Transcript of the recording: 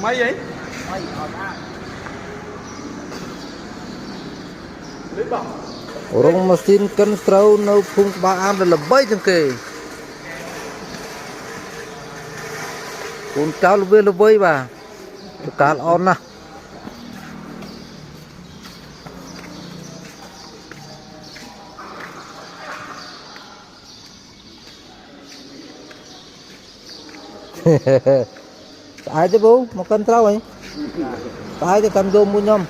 mấy vậy Orang mesin cân trâu nấu phun ba am là bay trong kề con cháu là bay bà cá on nè ai chứ bố một cân trâu ấy ai thì cầm đô mua nhom